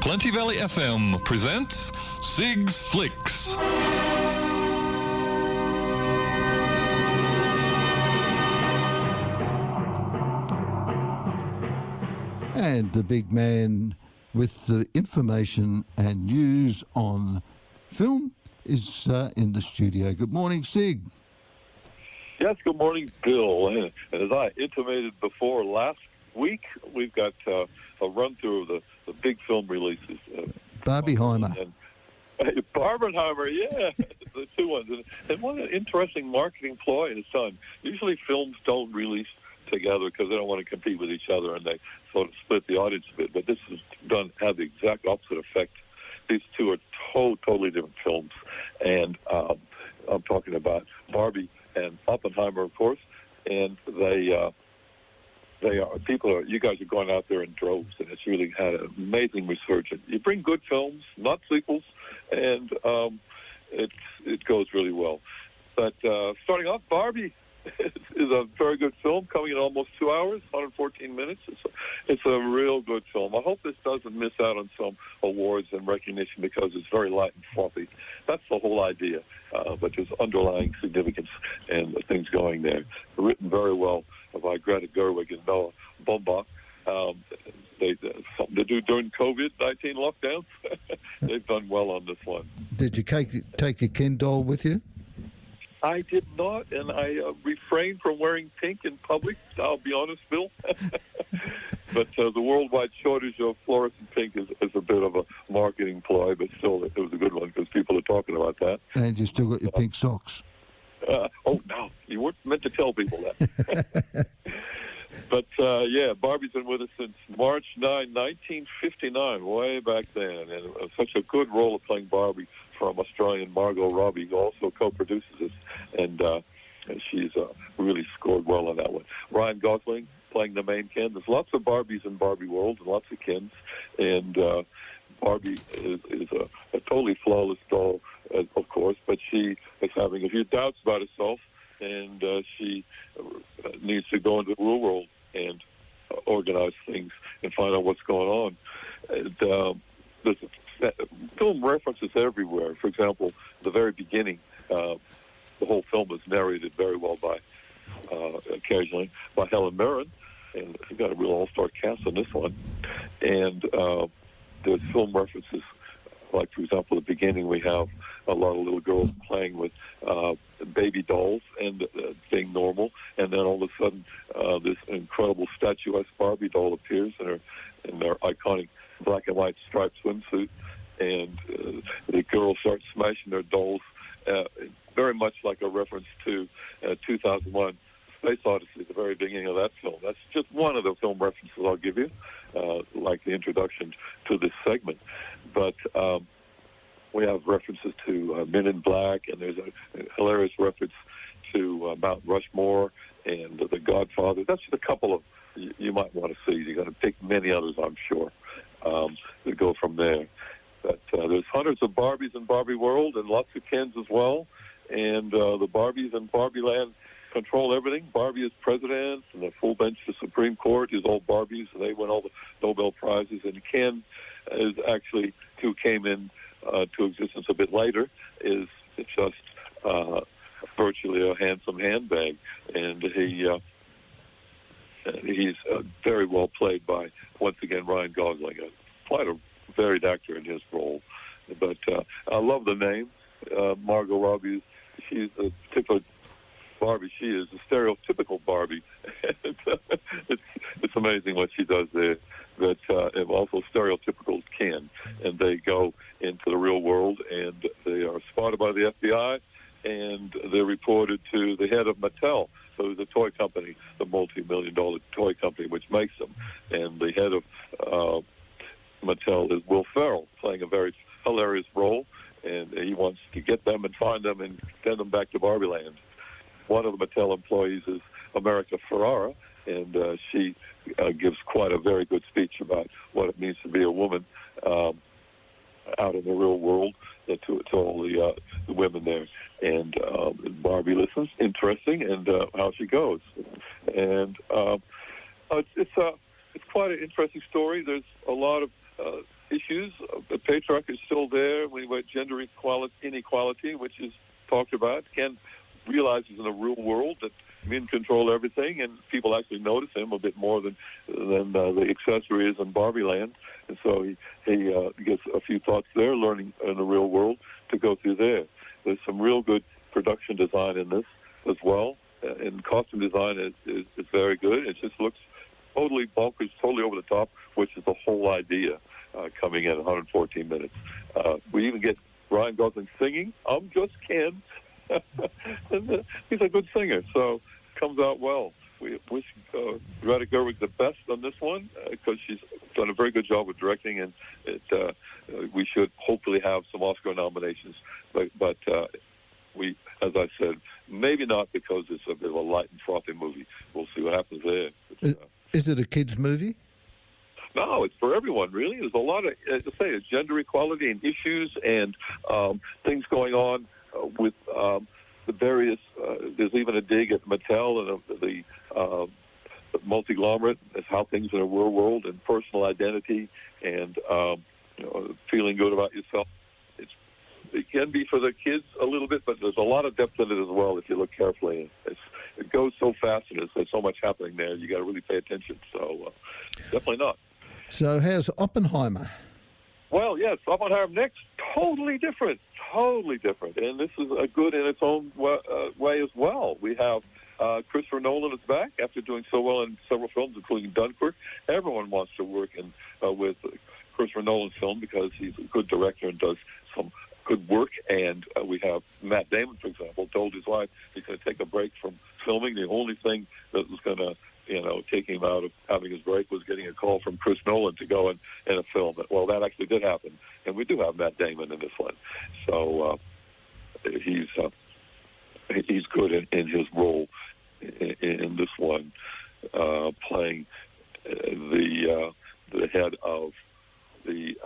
Plenty Valley FM presents Sig's Flicks. And the big man with the information and news on film is in the studio. Good morning, Sig. Yes, good morning, Bill. And as I intimated before last week, we've got a run-through of the big film releases. Barbieheimer. Barbenheimer, yeah, the two ones. And what an interesting marketing ploy it's done. Usually films don't release together because they don't want to compete with each other, and they sort of split the audience a bit. But this has had the exact opposite effect. These two are totally different films. And I'm talking about Barbie and Oppenheimer, of course, and you guys are going out there in droves, and it's really had an amazing resurgence. You bring good films, not sequels, and it goes really well. But starting off, Barbie is a very good film, coming in almost 2 hours, 114 minutes. It's a real good film. I hope this doesn't miss out on some awards and recognition because it's very light and fluffy. That's the whole idea, but there's underlying significance and things going there. Written very well by Greta Gerwig and Noah Baumbach. Something to do during COVID-19 lockdowns. They've done well on this one. Did you take your Ken doll with you? I did not, and I refrained from wearing pink in public, I'll be honest, Bill. But the worldwide shortage of fluorescent pink is a bit of a marketing ploy, but still, it was a good one because people are talking about that. And you still got your pink socks. Oh, no, you weren't meant to tell people that. But, Barbie's been with us since March 9, 1959, way back then. And such a good role of playing Barbie from Australian Margot Robbie, who also co-produces this. And she's really scored well on that one. Ryan Gosling playing the main Ken. There's lots of Barbies in Barbie World and lots of Kens. And Barbie is a totally flawless doll, of course, but she is having a few doubts about herself. And she needs to go into the real world and organize things and find out what's going on. And, there's film references everywhere. For example, the very beginning, the whole film is narrated very well by, occasionally, by Helen Mirren. And we've got a real all-star cast on this one. And there's film references. Like, for example, at the beginning, we have a lot of little girls playing with baby dolls and being normal. And then all of a sudden, this incredible statuesque Barbie doll appears in their iconic black and white striped swimsuit. And the girls start smashing their dolls, very much like a reference to 2001 Space Odyssey, the very beginning of that film. That's just one of the film references I'll give you, like the introduction to this segment. But we have references to Men in Black, and there's a hilarious reference to Mount Rushmore and The Godfather. That's just a couple of you might want to see. You're going to pick many others, I'm sure, that go from there. But there's hundreds of Barbies in Barbie World and lots of Kens as well. And the Barbies in Barbie Land control everything. Barbie is president, and the full bench of the Supreme Court is all Barbies, and they win all the Nobel Prizes. And Ken is actually, who came in to existence a bit later, is just virtually a handsome handbag. And he's very well played by, once again, Ryan Gosling, quite a varied actor in his role. But I love the name. Margot Robbie, she's a typical Barbie. She is a stereotypical Barbie. It's amazing what she does there. But also stereotypical Ken. And they go into the real world, and they are spotted by the FBI, and they're reported to the head of Mattel, so the toy company, the multi-million-dollar toy company which makes them. And the head of Mattel is Will Ferrell, playing a very hilarious role, and he wants to get them and find them and send them back to Barbie Land. One of the Mattel employees is America Ferrara, and she gives quite a very good speech about what it means to be a woman out in the real world to all the women there. And Barbie listens, interesting, and how she goes. And it's quite an interesting story. There's a lot of issues. The patriarch is still there. We've got gender inequality, which is talked about. Ken realizes in the real world that men control everything, and people actually notice him a bit more than the accessory is in Barbie Land. And so he gets a few thoughts there, learning in the real world to go through there. There's some real good production design in this as well, and costume design is very good. It just looks totally bonkers, totally over the top, which is the whole idea coming in 114 minutes. We even get Ryan Gosling singing, "I'm Just Ken." And, he's a good singer, so comes out well. We wish Greta Gerwig the best on this one because she's done a very good job with directing, and we should hopefully have some Oscar nominations. But we, as I said, maybe not because it's a bit of a light and frothy movie. We'll see what happens there. Is it a kids' movie? No, it's for everyone, really. There's a lot of, as I say, it's gender equality and issues and things going on with the various. There's even a dig at Mattel and the multi-glomerate as how things in the real world and personal identity and feeling good about yourself. It can be for the kids a little bit, but there's a lot of depth in it as well if you look carefully. It goes so fast and there's so much happening there. You got to really pay attention. So definitely not. So how's Oppenheimer? Well, yes, Oppenheimer next, totally different. And this is a good in its own way as well. We have Christopher Nolan is back after doing so well in several films, including Dunkirk. Everyone wants to work with Christopher Nolan's film because he's a good director and does some good work. And we have Matt Damon, for example, told his wife he's going to take a break from filming. The only thing that was going to take him out of having his break was getting a call from Chris Nolan to go in a film. Well, that actually did happen, and we do have Matt Damon in this one. So he's good in his role in this one, playing the head of the.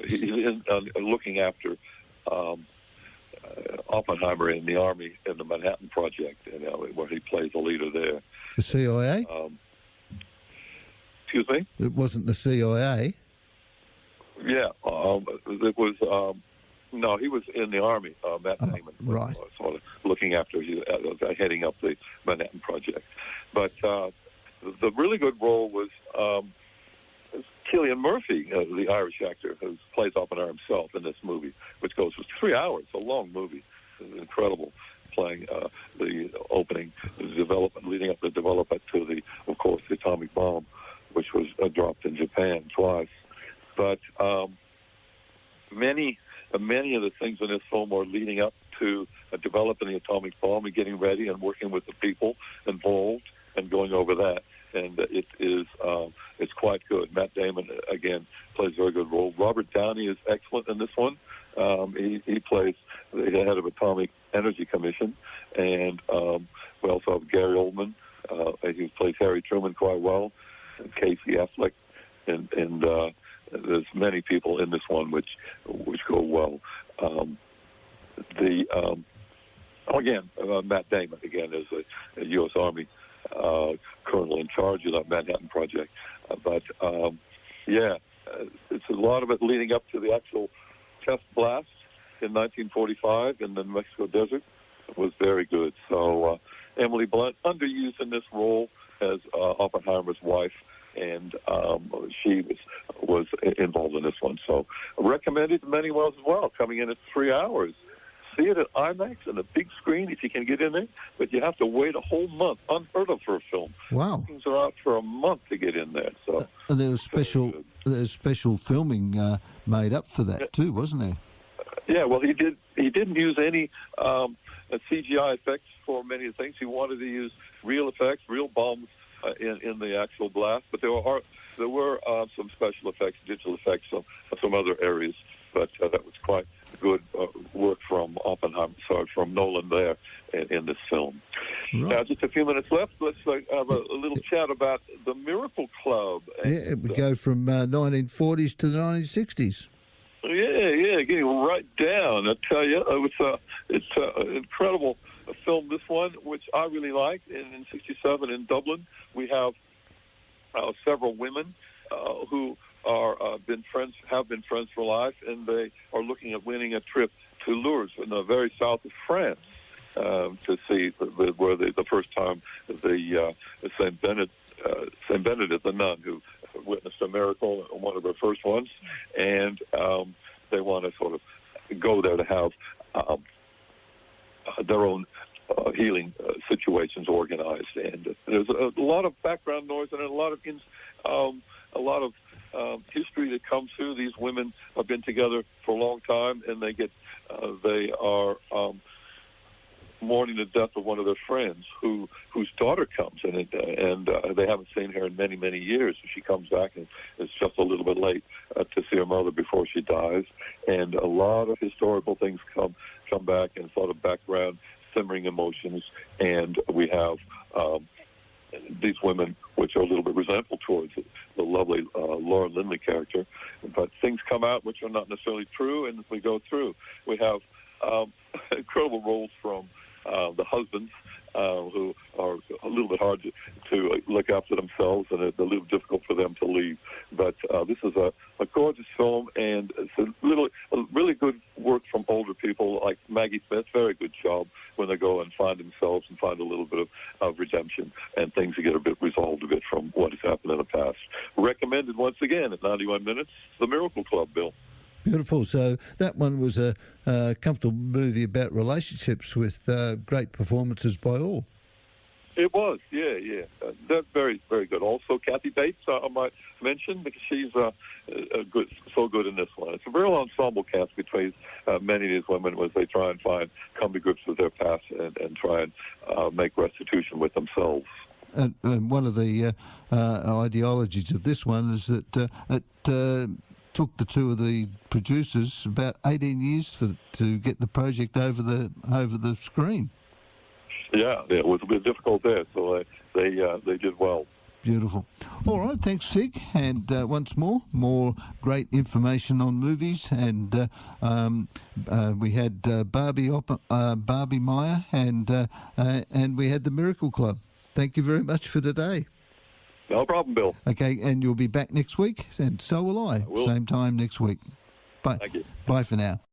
He's looking after. Oppenheimer in the Army in the Manhattan Project, where he plays a leader there. The CIA? Excuse me? It wasn't the CIA? Yeah. It was... no, he was in the Army, Matt Damon. Right. Sort of looking after, heading up the Manhattan Project. But the really good role was Cillian Murphy, the Irish actor who plays Oppenheimer himself in this movie, which goes for 3 hours. It's a long movie. It's incredible, playing the opening, the development, leading up the development to of course, the atomic bomb, which was dropped in Japan twice. But many of the things in this film are leading up to developing the atomic bomb and getting ready and working with the people involved and going over that. And it is it's quite good. Matt Damon, again, plays a very good role. Robert Downey is excellent in this one. He plays the head of Atomic Energy Commission. And we also have Gary Oldman. He plays Harry Truman quite well. And Casey Affleck. And there's many people in this one which go well. Matt Damon, again, is a U.S. Army colonel in charge of that Manhattan Project. But it's a lot of it leading up to the actual test blast in 1945 in the New Mexico desert. It was very good. So Emily Blunt, underused in this role as Oppenheimer's wife, and she was involved in this one. So recommended to many as well, coming in at 3 hours. See it at IMAX and a big screen if you can get in there, but you have to wait a whole month. Unheard of for a film. Wow. Things are out for a month to get in there. So there was special filming made up for that too, wasn't there? Yeah, well, he didn't use any CGI effects for many of the things. He wanted to use real effects, real bombs in the actual blast, but there were some special effects, digital effects, some other areas. But that was quite good work from from Nolan there in this film. Right. Now, just a few minutes left. Let's have a little chat about the Miracle Club. Yeah, we go from 1940s to the 1960s. Yeah, getting right down. I tell you, it's an incredible film. This one, which I really liked, in '67 in Dublin, we have several women who have been friends for life, and they are looking at winning a trip to Lourdes in the very south of France to see where the first time the Saint Benedict, the nun who witnessed a miracle, one of the first ones, and they want to sort of go there to have their own healing situations organized. And there's a lot of background noise and a lot of history that comes through. These women have been together for a long time, and they are mourning the death of one of their friends whose daughter comes, and they haven't seen her in many, many years. She comes back, and it's just a little bit late to see her mother before she dies. And a lot of historical things come back, and sort of background simmering emotions. And we have these women, which are a little bit resentful towards the lovely Laura Lindley character, but things come out which are not necessarily true, and as we go through, we have incredible roles from the husbands who are a little bit hard to look after themselves, and it's a little difficult for them to leave. But this is a gorgeous film, and it's a really good work from older people like Maggie Smith. Very good job when they go and find themselves and find a little bit of redemption, and things get a bit resolved a bit from what has happened in the past. Recommended once again at 91 Minutes, The Miracle Club, Bill. Beautiful. So that one was a comfortable movie about relationships with great performances by all. It was, yeah. That's very, very good. Also, Kathy Bates, I might mention, because she's so good in this one. It's a real ensemble cast between many of these women as they try and come to grips with their past and try and make restitution with themselves. And one of the ideologies of this one is that it took the two of the producers about 18 years to get the project over the screen. Yeah, it was a bit difficult there, so they did well. Beautiful. All right, thanks, Sig. And once more great information on movies. And we had Barbie Meyer, and we had the Miracle Club. Thank you very much for today. No problem, Bill. Okay, and you'll be back next week, and so will I. Same time next week. Bye. Thank you. Bye for now.